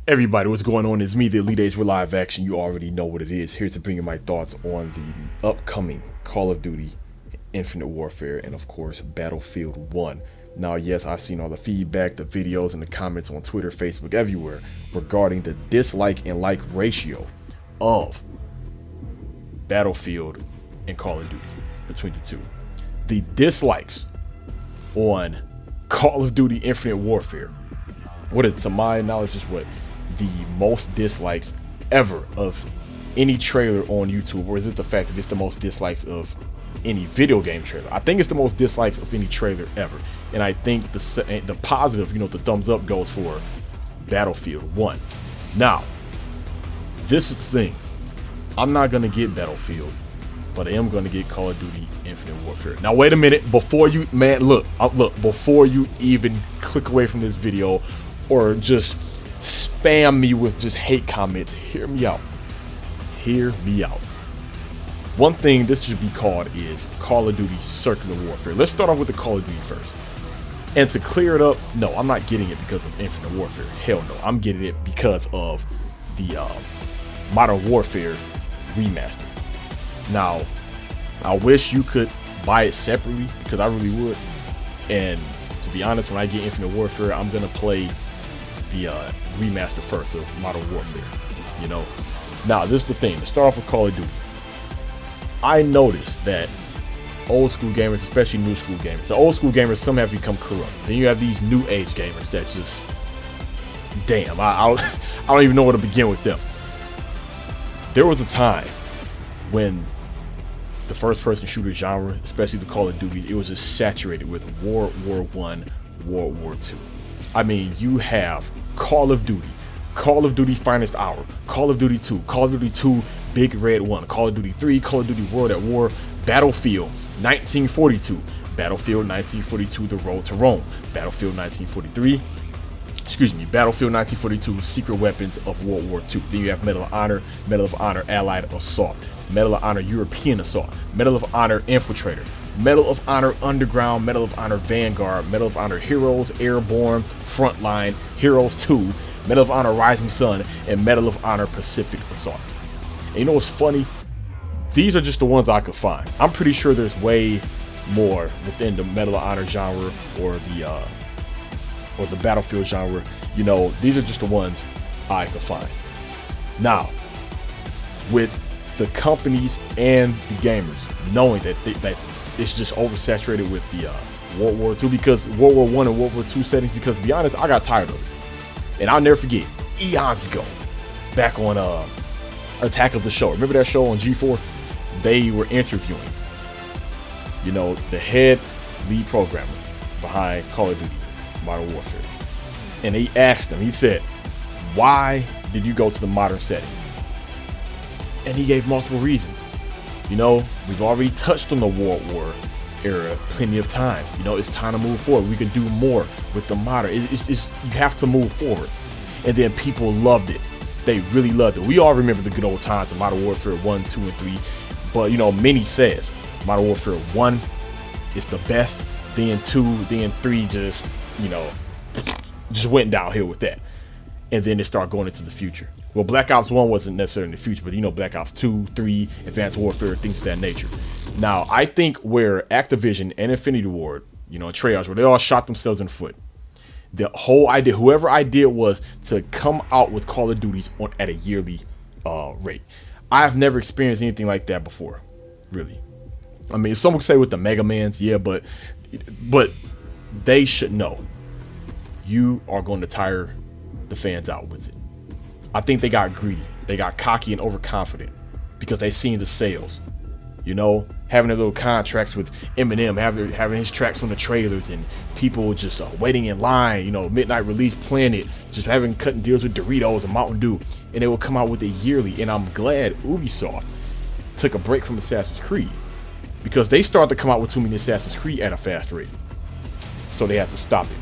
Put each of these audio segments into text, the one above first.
Everybody, what's going on? It's me, the Elite Ace. We're live action. You already know what it is. Here to bring you my thoughts on the upcoming Call of Duty Infinite Warfare and, of course, Battlefield 1. Now, yes, I've seen all the feedback, the videos, and the comments on Twitter, Facebook, everywhere regarding the dislike and like ratio of Battlefield and Call of Duty between the two. The dislikes on Call of Duty Infinite Warfare, what is, to my knowledge, is what the most dislikes ever of any trailer on YouTube, or is it the fact that it's the most dislikes of any video game trailer? I think it's the most dislikes of any trailer ever, and I think the positive, the thumbs up goes for Battlefield 1. Now, this is the thing. I'm not gonna get Battlefield, but I am gonna get Call of Duty Infinite Warfare. Now, wait a minute, before you, before you even click away from this video or just spam me with just hate comments, hear me out. Hear me out. One thing this should be called is Call of Duty Circular Warfare. Let's start off with the Call of Duty first. And to clear it up, no, I'm not getting it because of Infinite Warfare. Hell no, I'm getting it because of the Modern Warfare remaster. Now, I wish you could buy it separately because I really would. And to be honest, when I get Infinite Warfare, I'm gonna play the remaster first of Modern Warfare. Now, this is the thing. Let's start off with Call of Duty. I noticed that old school gamers, especially new school gamers, the old school gamers, some have become corrupt. Then you have these new age gamers that's just, damn, I don't even know where to begin with them. There was a time when the first person shooter genre, especially the Call of Duty, it was just saturated with World War I, World War II. I mean, you have Call of Duty Finest Hour, Call of Duty 2, Call of Duty 2 Big Red 1, Call of Duty 3, Call of Duty World at War, Battlefield 1942, Battlefield 1942 The Road to Rome, Battlefield 1942 Secret Weapons of World War II. Then you have Medal of Honor Allied Assault, Medal of Honor European Assault, Medal of Honor Infiltrator, Medal of Honor Underground, Medal of Honor Vanguard, Medal of Honor Heroes, Airborne, Frontline, Heroes 2, Medal of Honor Rising Sun, and Medal of Honor Pacific Assault. And you know what's funny? These are just the ones I could find. I'm pretty sure there's way more within the Medal of Honor genre or the Battlefield genre. These are just the ones I could find. Now, with the companies and the gamers knowing that it's just oversaturated with the World War II, because World War I and World War II settings, because to be honest, I got tired of it. And I'll never forget, eons ago, back on Attack of the Show. Remember that show on G4? They were interviewing, the head lead programmer behind Call of Duty Modern Warfare. And he asked him, he said, why did you go to the modern setting? And he gave multiple reasons. We've already touched on the World War era plenty of times. It's time to move forward. We can do more with the modern. It's you have to move forward. And then people loved it. They really loved it. We all remember the good old times of Modern Warfare 1, 2, and 3. But many says Modern Warfare 1 is the best. Then 2, then 3 just went downhill with that. And then they start going into the future. Well, Black Ops 1 wasn't necessarily in the future, but Black Ops 2, 3, Advanced Warfare, things of that nature. Now, I think where Activision and Infinity Ward, and Treyarch, where they all shot themselves in the foot. The whole idea, whoever idea was to come out with Call of Duties at a yearly rate. I've never experienced anything like that before, really. I mean, some would say with the Mega Mans, yeah, but they should know. You are going to tire the fans out with it. I think they got greedy. They got cocky and overconfident because they seen the sales. Having their little contracts with Eminem, having his tracks on the trailers, and people just waiting in line, midnight release playing it, just cutting deals with Doritos and Mountain Dew, and they will come out with it yearly. And I'm glad Ubisoft took a break from Assassin's Creed, because they started to come out with too many Assassin's Creed at a fast rate. So they have to stop it.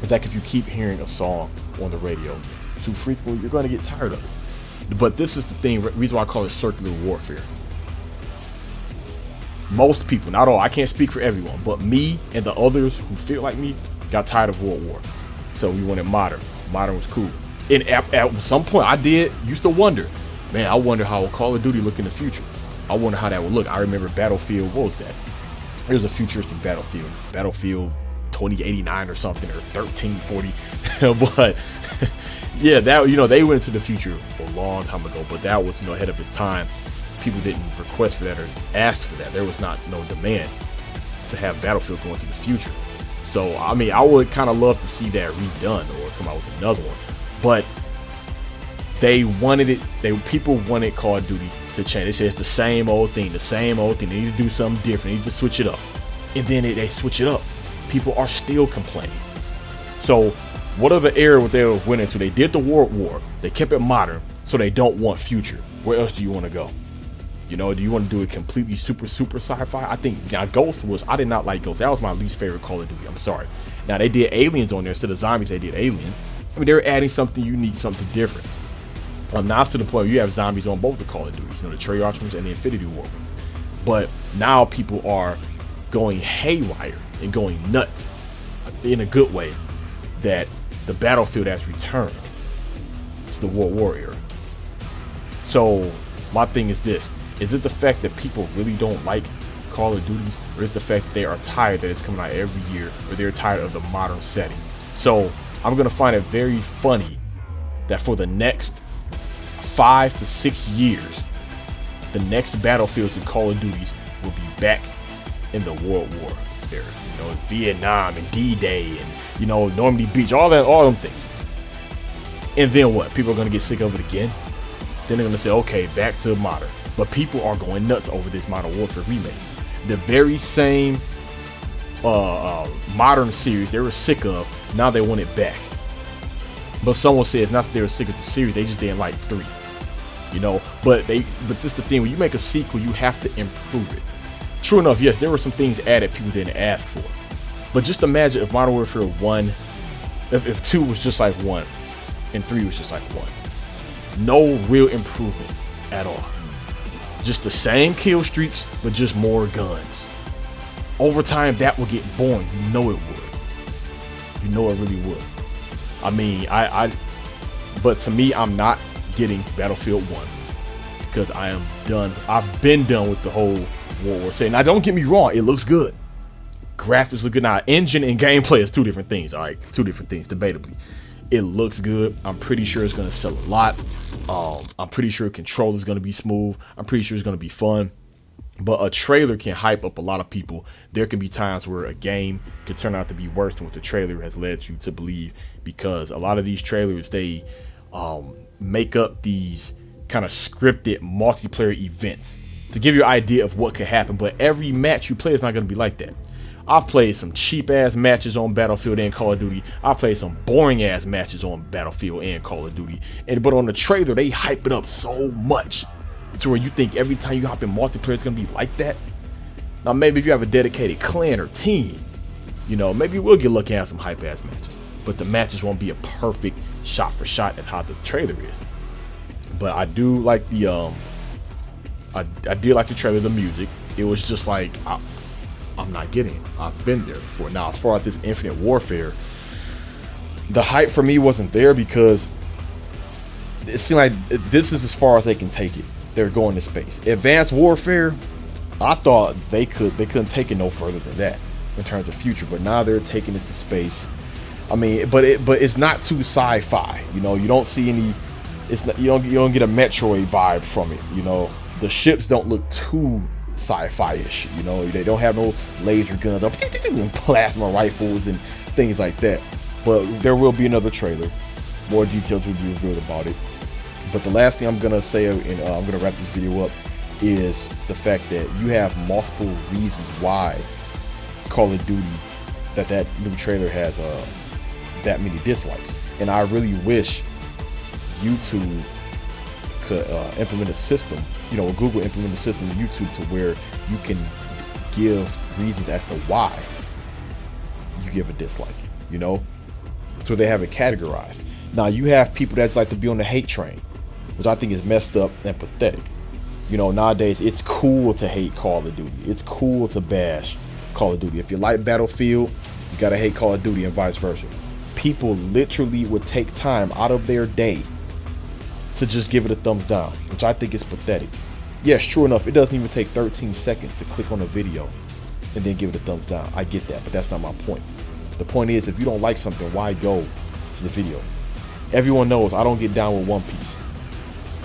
It's like if you keep hearing a song on the radio too frequently, you're going to get tired of it. But this is the thing, reason why I call it circular warfare. Most people, not all, I can't speak for everyone, but me and the others who feel like me got tired of World War. So we wanted modern. Modern was cool. And at some point, I used to wonder, man, I wonder how Call of Duty look in the future. I wonder how that would look. I remember Battlefield, what was that? It was a futuristic Battlefield 2089 or something, or 1340. But yeah, that, you know, they went into the future a long time ago, but that was, you know, ahead of its time. People didn't request for that or ask for that. There was not no demand to have Battlefield go into the future. So I mean, I would kind of love to see that redone or come out with another one. But they wanted it. People wanted Call of Duty to change. They said it's the same old thing, the same old thing. They need to do something different. They need to switch it up. And then they switch it up. People are still complaining. So what other era would they went into? They did the World War. They kept it modern, so they don't want future. Where else do you want to go? You know, do you want to do it completely super sci-fi? I think now Ghost was, I did not like Ghost. That was my least favorite Call of Duty. I'm sorry. Now they did aliens on there instead of zombies. They did aliens. I mean, they were adding something unique, something different. Now it's to the point where you have zombies on both the Call of Duties, you know, the Treyarch ones and the Infinity War ones. But now people are going haywire and going nuts in a good way that the Battlefield has returned. It's the World War era. So my thing is this: is it the fact that people really don't like Call of Duty, or is it the fact that they are tired that it's coming out every year, or they're tired of the modern setting? So I'm gonna find it very funny that for the next 5 to 6 years, the next Battlefields and Call of Duties will be back in the World War era. You know, Vietnam and D-Day and, you know, Normandy Beach, all them things. And then what? People are gonna get sick of it again. Then they're gonna say, okay, back to modern. But people are going nuts over this Modern Warfare remake. The very same modern series they were sick of, now they want it back. But someone says not that they were sick of the series, they just didn't like 3. You know, but this is the thing: when you make a sequel, you have to improve it. True enough, yes, there were some things added people didn't ask for. But just imagine if Modern Warfare 1, if 2 was just like 1, and 3 was just like 1. No real improvements at all. Just the same kill streaks, but just more guns. Over time, that will get boring. You know it would. You know it really would. I mean, but to me, I'm not getting Battlefield 1 because I am done. I've been done with the whole World War setting. Now, don't get me wrong, it looks good. Graphics look good. Now, engine and gameplay is 2 different things. All right, 2 different things, debatably. It looks good. I'm pretty sure it's going to sell a lot. I'm pretty sure control is going to be smooth. I'm pretty sure it's going to be fun. But a trailer can hype up a lot of people. There can be times where a game can turn out to be worse than what the trailer has led you to believe, because a lot of these trailers, they make up these kind of scripted multiplayer events to give you an idea of what could happen. But every match you play is not going to be like that. I've played some cheap ass matches on Battlefield and Call of Duty. I've played some boring ass matches on Battlefield and Call of Duty. But on the trailer, they hype it up so much to where you think every time you hop in multiplayer, it's gonna be like that. Now, maybe if you have a dedicated clan or team, you know, maybe we'll get lucky at some hype ass matches. But the matches won't be a perfect shot for shot as how the trailer is. But I do like the I did like the trailer, the music. It was just like, I'm not getting it. I've been there before. Now, as far as this Infinite Warfare, the hype for me wasn't there because it seemed like this is as far as they can take it. They're going to space. Advanced Warfare, I thought they couldn't take it no further than that in terms of future, but now they're taking it to space. I mean, but it's not too sci-fi. You know, you don't see any. It's not, you don't get a Metroid vibe from it. You know, the ships don't look too sci-fi-ish. You know, they don't have no laser guns and plasma rifles and things like that. But there will be another trailer. More details will be revealed about it. But the last thing I'm gonna say, and I'm gonna wrap this video up, is the fact that you have multiple reasons why Call of Duty, that new trailer has that many dislikes. And I really wish YouTube could implement a system, you know, Google implement a system in YouTube to where you can give reasons as to why you give a dislike, you know, so they have it categorized. Now, you have people that just like to be on the hate train, which I think is messed up and pathetic. You know, nowadays it's cool to hate Call of Duty. It's cool to bash Call of Duty. If you like Battlefield, you gotta hate Call of Duty, and vice versa. people literally would take time out of their day to just give it a thumbs down, which I think is pathetic. Yes, true enough, it doesn't even take 13 seconds to click on a video and then give it a thumbs down. I get that, but that's not my point. The point is, if you don't like something, why go to the video? Everyone knows I don't get down with One Piece.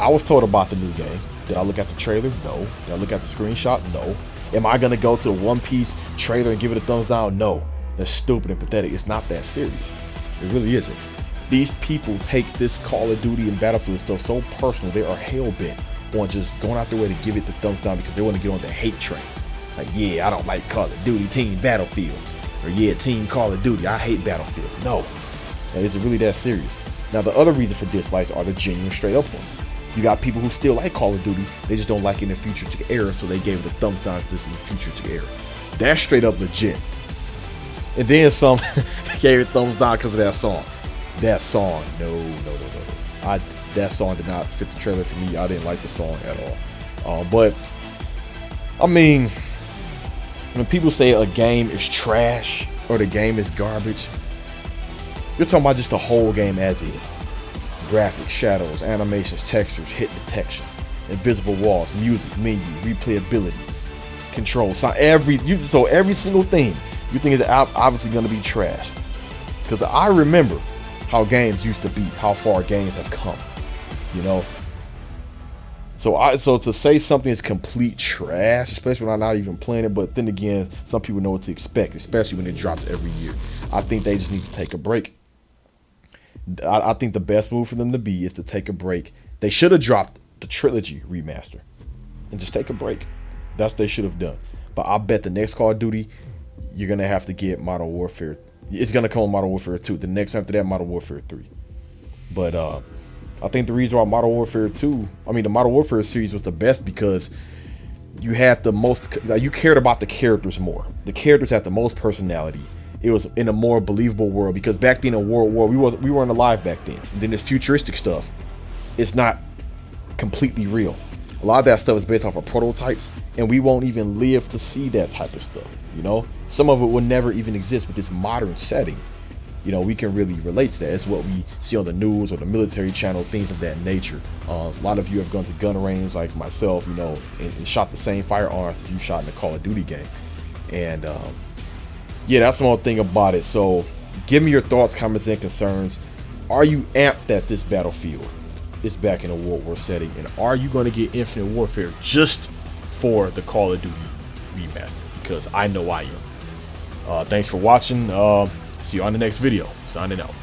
I was told about the new game. Did I look at the trailer? No. Did I look at the screenshot? No. Am I gonna go to the One Piece trailer and give it a thumbs down? No. That's stupid and pathetic. It's not that serious. It really isn't. These people take this Call of Duty and Battlefield stuff so personal. They are hell-bent on just going out their way to give it the thumbs down because they want to get on the hate train. Like, yeah, I don't like Call of Duty, Team Battlefield. Or yeah, Team Call of Duty, I hate Battlefield. No. Now, is it really that serious? Now, the other reason for dislikes are the genuine straight-up ones. You got people who still like Call of Duty, they just don't like it in the futuristic era, so they gave it a thumbs down because it's in the futuristic era. That's straight up legit. And then some gave it thumbs down because of that song. That song, no. That song did not fit the trailer for me. I didn't like the song at all. But I mean, when people say a game is trash or the game is garbage, you're talking about just the whole game as is. Graphics, shadows, animations, textures, hit detection, invisible walls, music, menu, replayability, controls, so every single thing you think is obviously going to be trash. Because I remember how games used to be, how far games have come, you know. So to say something is complete trash, especially when I'm not even playing it, but then again, some people know what to expect, especially when it drops every year. I think they just need to take a break. I think the best move for them to be is to take a break. They should have dropped the trilogy remaster and just take a break. That's what they should have done. But I bet the next Call of Duty, you're going to have to get Modern Warfare. It's going to come with Modern Warfare 2. The next after that, Modern Warfare 3. But I think the reason why Modern Warfare 2, the Modern Warfare series was the best because you had the most, you cared about the characters more. The characters had the most personality. It was in a more believable world because back then in World War, we weren't alive back then. And then this futuristic stuff, it's not completely real. A lot of that stuff is based off of prototypes, and we won't even live to see that type of stuff. You know, some of it will never even exist with this modern setting. You know, we can really relate to that. It's what we see on the news or the military channel, things of that nature. A lot of you have gone to gun range like myself, you know, and shot the same firearms that you shot in the Call of Duty game. And yeah, that's one thing about it. So give me your thoughts, comments, and concerns. Are you amped that this Battlefield is back in a World War setting? And are you going to get Infinite Warfare just for the Call of Duty remaster? Because I know I am. Thanks for watching. See you on the next video. Signing out.